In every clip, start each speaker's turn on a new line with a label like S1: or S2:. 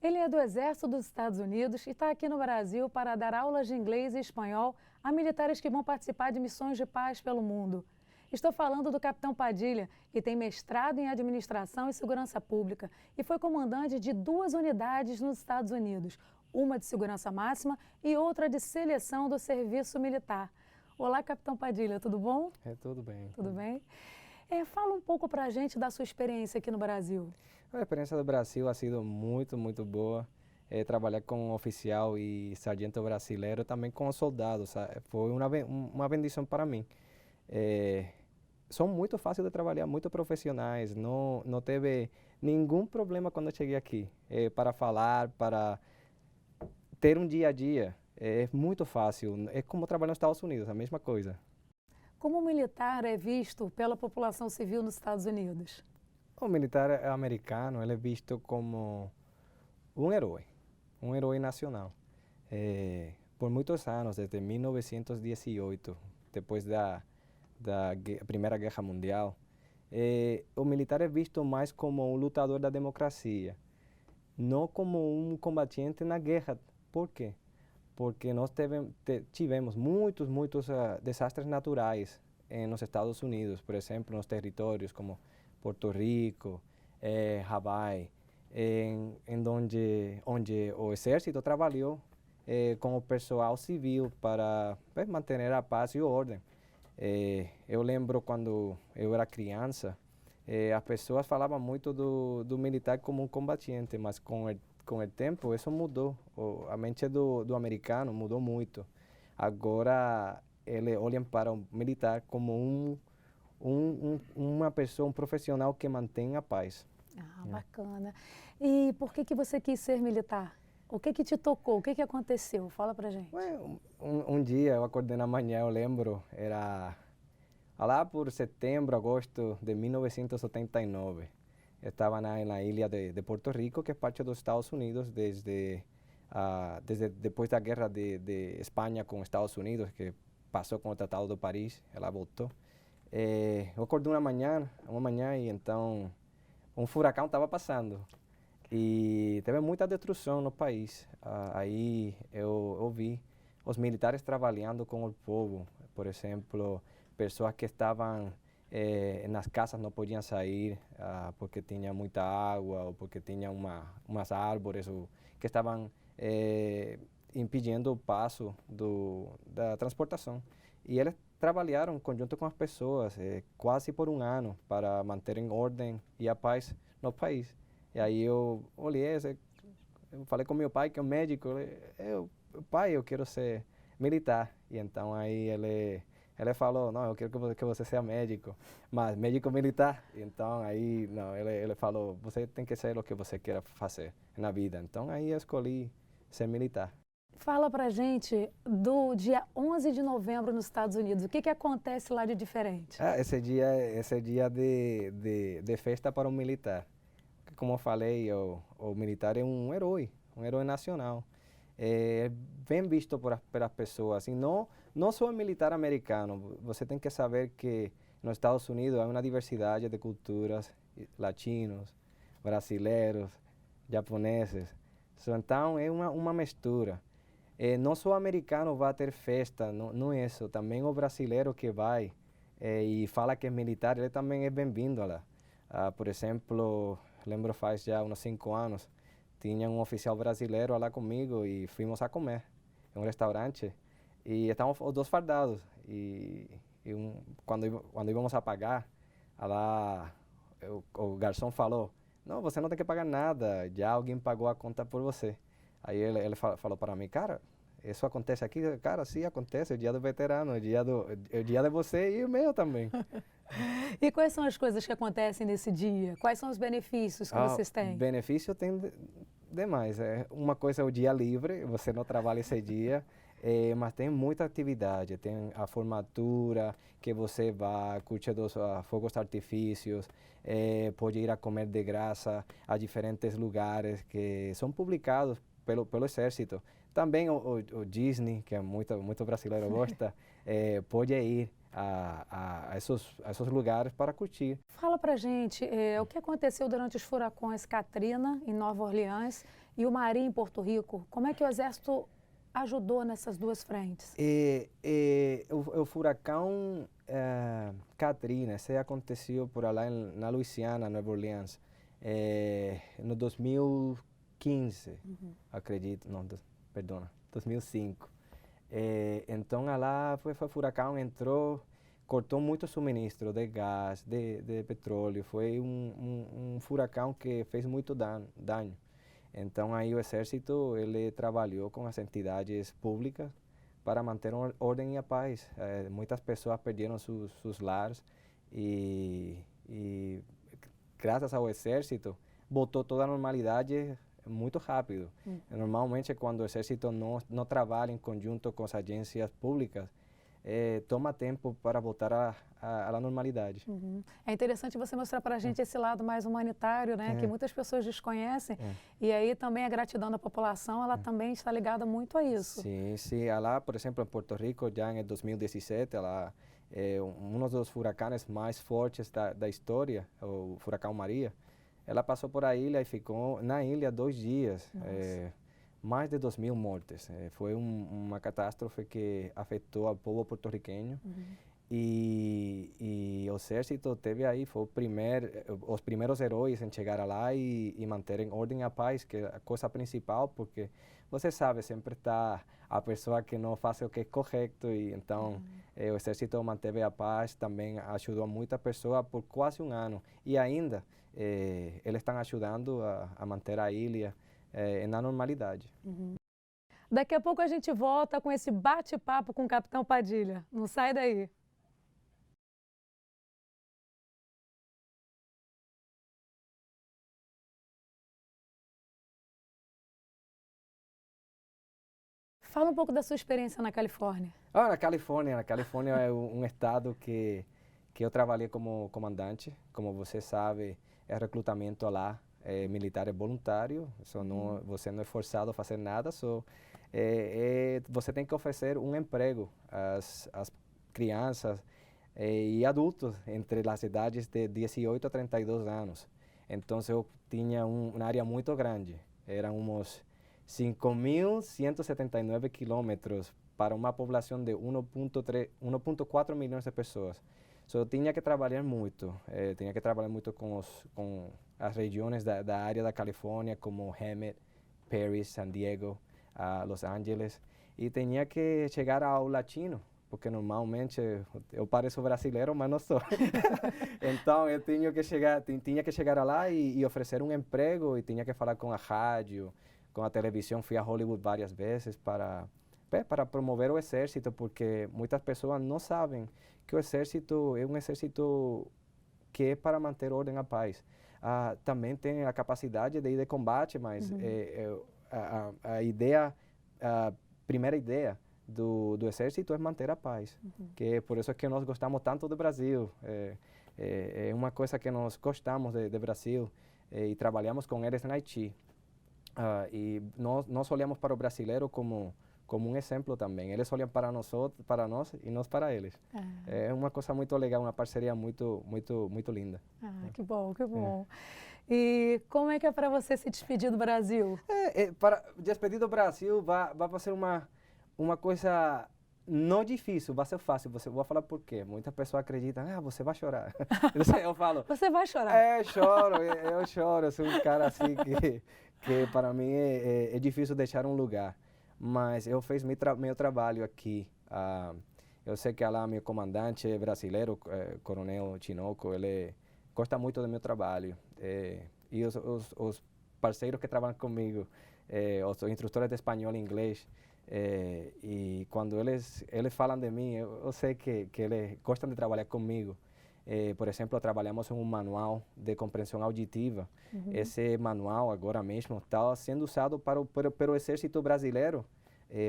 S1: Ele é do Exército dos Estados Unidos e está aqui no Brasil para dar aulas de inglês e espanhol a militares que vão participar de missões de paz pelo mundo. Estou falando do capitão Padilha, que tem mestrado em Administração e Segurança Pública e foi comandante de 2 unidades nos Estados Unidos, uma de segurança máxima e outra de seleção do serviço militar. Olá, capitão Padilha, tudo bom?
S2: Tudo bem.
S1: Tudo bem? Fala um pouco para a gente da sua experiência aqui no Brasil.
S2: A experiência do Brasil ha sido muito boa. Trabalhar com oficial e sargento brasileiro, também com soldados, foi uma bendição para mim. São muito fáceis de trabalhar, muito profissionais, não teve nenhum problema quando eu cheguei aqui. Para falar, para ter um dia a dia, é muito fácil. É como trabalhar nos Estados Unidos, a mesma coisa.
S1: Como o militar é visto pela população civil nos Estados Unidos?
S2: O militar americano ele é visto como um herói nacional. Por muitos anos, desde 1918, depois da Primeira Guerra Mundial, o militar é visto mais como um lutador da democracia, não como um combatente na guerra. Por quê? Porque nós tivemos muitos desastres naturais nos Estados Unidos, por exemplo, nos territórios como Porto Rico, Hawaii, onde o exército trabalhou com o pessoal civil para manter a paz e a ordem. Eu lembro quando eu era criança, as pessoas falavam muito do militar como um combatente, mas com o tempo isso mudou. A mente do americano mudou muito. Agora eles olham para o militar como uma pessoa, um profissional que mantém a paz.
S1: Bacana. E por que você quis ser militar? O que te tocou? O que aconteceu? Fala pra gente.
S2: Um dia eu acordei na manhã, eu lembro, era lá por setembro, agosto de 1979. Eu estava na ilha de Porto Rico, que é parte dos Estados Unidos, desde depois da guerra de Espanha com os Estados Unidos, que passou com o Tratado de Paris, ela voltou. Eu acordei uma manhã e então um furacão estava passando e teve muita destruição no país. Aí eu vi os militares trabalhando com o povo, por exemplo, pessoas que estavam nas casas não podiam sair porque tinha muita água ou porque tinha umas árvores que estavam impedindo o passo da transportação. E eles trabalharam conjunto com as pessoas quase por um ano para manter em ordem e a paz no país. E aí eu olhei, eu falei com meu pai, que é um médico, pai, eu quero ser militar. E então aí ele falou, não, eu quero que você seja médico, mas médico militar. Então aí, não, ele falou, você tem que ser o que você quer fazer na vida. Então aí eu escolhi ser militar.
S1: Fala pra gente do dia 11 de novembro nos Estados Unidos. O que acontece lá de diferente?
S2: Esse dia de festa para o militar. Como eu falei, o militar é um herói nacional. É bem visto pelas pessoas. E não só o militar americano. Você tem que saber que nos Estados Unidos há uma diversidade de culturas, latinos, brasileiros, japoneses. Então é uma mistura. Não só o americano vai ter festa, não é isso. Também o brasileiro que vai e fala que é militar, ele também é bem-vindo lá. Por exemplo, lembro faz já uns 5 anos, tinha um oficial brasileiro lá comigo e fomos a comer em um restaurante e estavam os dois fardados. Quando íamos a pagar, lá o garçom falou, não, você não tem que pagar nada, já alguém pagou a conta por você. Aí ele falou para mim, cara, isso acontece aqui? Cara, sim, acontece, o dia do veterano, o dia de você e o meu também.
S1: E quais são as coisas que acontecem nesse dia? Quais são os benefícios que vocês têm?
S2: Benefício tem demais. Uma coisa é o dia livre, você não trabalha esse dia, mas tem muita atividade. Tem a formatura, que você vai curtir dos fogos de artifícios, pode ir a comer de graça a diferentes lugares que são publicados pelo exército. Também o Disney, que muito brasileiro gosta, pode ir a esses lugares para curtir.
S1: Fala pra gente o que aconteceu durante os furacões Katrina, em Nova Orleans, e o Maria em Porto Rico. Como é que o Exército ajudou nessas duas frentes?
S2: O furacão Katrina, esse aconteceu por lá na Louisiana, Nova Orleans, no 2015, acredito, não, perdona, 2005. Então lá foi furacão, entrou, cortou muito suministro de gás, de petróleo, foi um furacão que fez muito dano. Então aí o exército ele trabalhou com as entidades públicas para manter ordem e a paz. Muitas pessoas perderam seus lares e graças ao exército voltou toda a normalidade muito rápido. Normalmente quando o exército não trabalha em conjunto com as agências públicas, toma tempo para voltar à normalidade.
S1: É interessante você mostrar para a gente esse lado mais humanitário, né, que muitas pessoas desconhecem, e aí também a gratidão da população, ela também está ligada muito a isso.
S2: Sim, sim. Lá, por exemplo, em Porto Rico, já em 2017, lá, um dos furacões mais fortes da história, o furacão Maria, ela passou por a ilha e ficou na ilha 2 dias. Mais de 2.000 mortes. Foi uma catástrofe que afetou ao povo porto-riquenho. E o exército teve aí, foi os primeiros heróis em chegar lá e manter em ordem a paz, que é a coisa principal, porque você sabe, sempre está a pessoa que não faz o que é correto, e então o exército manteve a paz, também ajudou muita pessoa por quase um ano. E ainda, eles estão ajudando a manter a ilha na normalidade.
S1: Daqui a pouco a gente volta com esse bate-papo com o Capitão Padilha. Não sai daí. Fala um pouco da sua experiência na Califórnia.
S2: Na Califórnia é um estado que eu trabalhei como comandante. Como você sabe, é recrutamento lá. Militar é voluntário, você não é forçado a fazer nada, você tem que oferecer um emprego às crianças e adultos entre as idades de 18 a 32 anos. Então eu tinha uma área muito grande, eram uns 5.179 quilômetros para uma população de 1,4 milhões de pessoas. Eu tinha que trabalhar muito, com as regiões da área da Califórnia, como Hemet, Perry, San Diego, Los Angeles, e tinha que chegar ao latino, porque normalmente eu pareço brasileiro, mas não sou. Então eu tinha que chegar lá e oferecer um emprego, e tinha que falar com a rádio, com a televisão. Fui a Hollywood várias vezes para promover o exército, porque muitas pessoas não sabem que o exército é um exército que é para manter ordem e paz. Também tem a capacidade de ir de combate, mas a primeira ideia do exército é manter a paz. Que é por isso que nós gostamos tanto do Brasil. É uma coisa que nós gostamos do Brasil, e trabalhamos com eles na Haiti. E nós olhamos para o brasileiro como um exemplo também. Eles olham para nós e nós para eles. É uma coisa muito legal, uma parceria muito linda.
S1: Que bom, que bom. E como é que é para você se despedir do Brasil?
S2: Para despedir do Brasil vai ser uma coisa não difícil, vai ser fácil. Vou falar por quê. Muitas pessoas acreditam, você vai chorar. Eu falo,
S1: você vai chorar?
S2: Choro, eu choro. Eu sou um cara assim que para mim é difícil deixar um lugar. Mas eu fiz meu trabalho aqui. Eu sei que lá meu comandante brasileiro, Coronel Chinoco, ele gosta muito do meu trabalho. E os parceiros que trabalham comigo, os instrutores de espanhol e inglês, e quando eles falam de mim, eu sei que eles gostam de trabalhar comigo. Por exemplo, trabalhamos em um manual de compreensão auditiva. Esse manual, agora mesmo, está sendo usado pelo Exército Brasileiro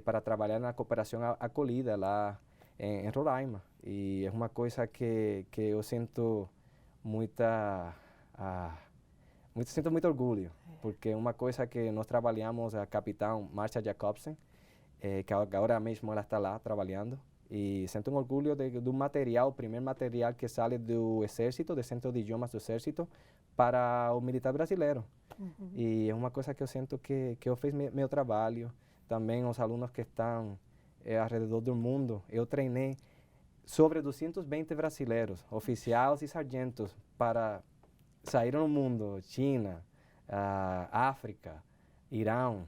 S2: para trabalhar na cooperação acolhida lá em Roraima. E é uma coisa que eu sinto sinto muito orgulho, porque é uma coisa que nós trabalhamos, a capitã Marcia Jacobsen, que agora mesmo ela está lá trabalhando. E sinto um orgulho do material, o primeiro material que sai do Exército, do Centro de Idiomas do Exército, para o militar brasileiro. E é uma coisa que eu sinto que eu fiz meu trabalho. Também os alunos que estão ao redor do mundo, eu treinei sobre 220 brasileiros, oficiais e sargentos, para sair no mundo, China, África, Irão.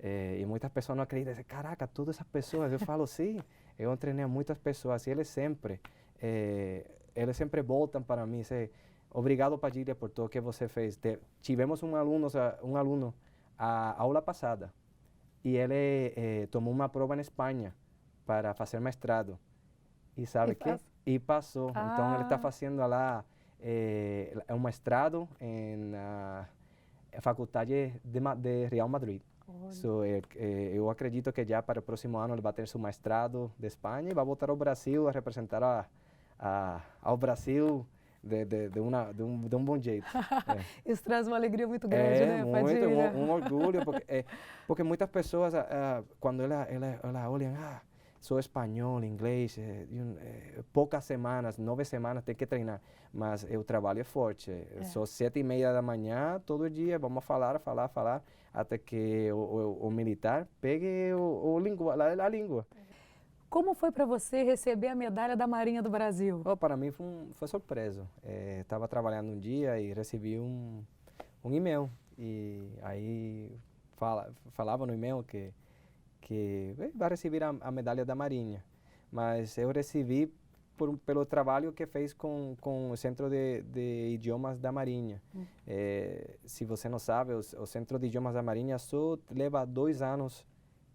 S2: E muitas pessoas não acreditam, dizem, caraca, todas essas pessoas. Eu falo, sim, eu treinei muitas pessoas e eles sempre voltam para mim e dizem, obrigado, Padilha, por tudo que você fez. Tivemos um aluno a aula passada e ele tomou uma prova na Espanha para fazer mestrado. E sabe que? E passou. Então ele está fazendo lá um mestrado na Faculdade de Real Madrid. So, eu acredito que já para o próximo ano ele vai ter seu mestrado de Espanha e vai voltar ao Brasil a representar ao Brasil de um bom jeito.
S1: Isso traz uma alegria muito grande, né, Padilha?
S2: Um orgulho, porque muitas pessoas, quando elas olham, sou espanhol, inglês, poucas semanas, 9 semanas tem que treinar, mas o trabalho é forte. São 7:30 da manhã, todo dia, vamos falar, até que o militar pegue a língua.
S1: Como foi para você receber a medalha da Marinha do Brasil?
S2: Para mim foi surpresa. Estava trabalhando um dia e recebi um e-mail. E aí falava no e-mail que vai receber a medalha da Marinha. Mas eu recebi pelo trabalho que fez com o Centro de Idiomas da Marinha. Se você não sabe, o Centro de Idiomas da Marinha só leva 2 anos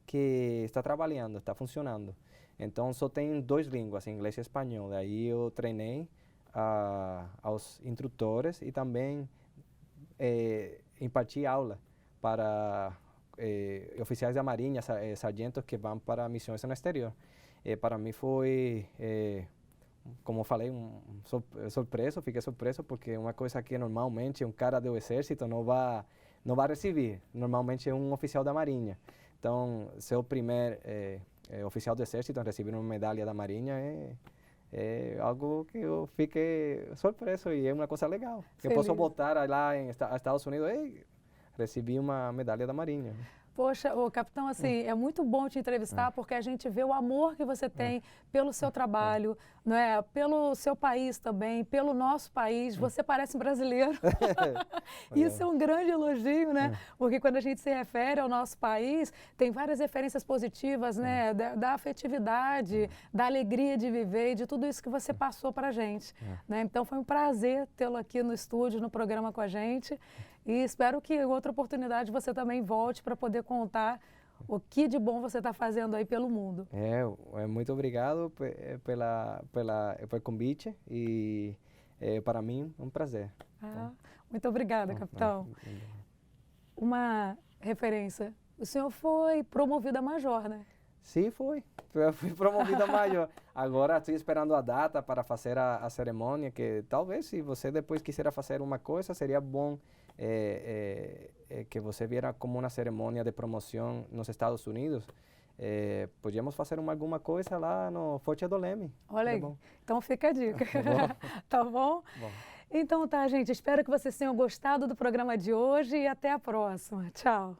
S2: que está trabalhando, está funcionando. Então só tem 2 línguas, inglês e espanhol. Aí eu treinei aos instrutores e também imparti aula para oficiais da Marinha, sargentos que vão para missões no exterior. Para mim foi, como eu falei, fiquei surpreso, porque é uma coisa que normalmente um cara do exército não vai receber. Normalmente é um oficial da Marinha. Então, ser o primeiro oficial do exército a receber uma medalha da Marinha é algo que eu fiquei surpreso e é uma coisa legal. Eu posso voltar lá em Estados Unidos e recebi uma medalha da Marinha.
S1: Poxa, capitão, assim, é muito bom te entrevistar porque a gente vê o amor que você tem pelo seu trabalho, não é? Pelo seu país também, pelo nosso país. Você parece brasileiro. Isso é um grande elogio, né? Porque quando a gente se refere ao nosso país, tem várias referências positivas, né? Da afetividade, da alegria de viver e de tudo isso que você passou para a gente. Né? Então, foi um prazer tê-lo aqui no estúdio, no programa com a gente. E espero que em outra oportunidade você também volte para poder contar o que de bom você está fazendo aí pelo mundo.
S2: Muito obrigado pelo convite e para mim um prazer.
S1: Muito obrigada, capitão. Uma referência, o senhor foi promovido a major, né?
S2: Sim, eu fui promovido a major. Agora estou esperando a data para fazer a cerimônia, que talvez se você depois quiser fazer uma coisa, seria bom que você viera como uma cerimônia de promoção nos Estados Unidos. Podíamos fazer alguma coisa lá no Forte do Leme.
S1: Olha aí, então fica a dica. Tá bom? Então tá, gente, espero que vocês tenham gostado do programa de hoje e até a próxima. Tchau.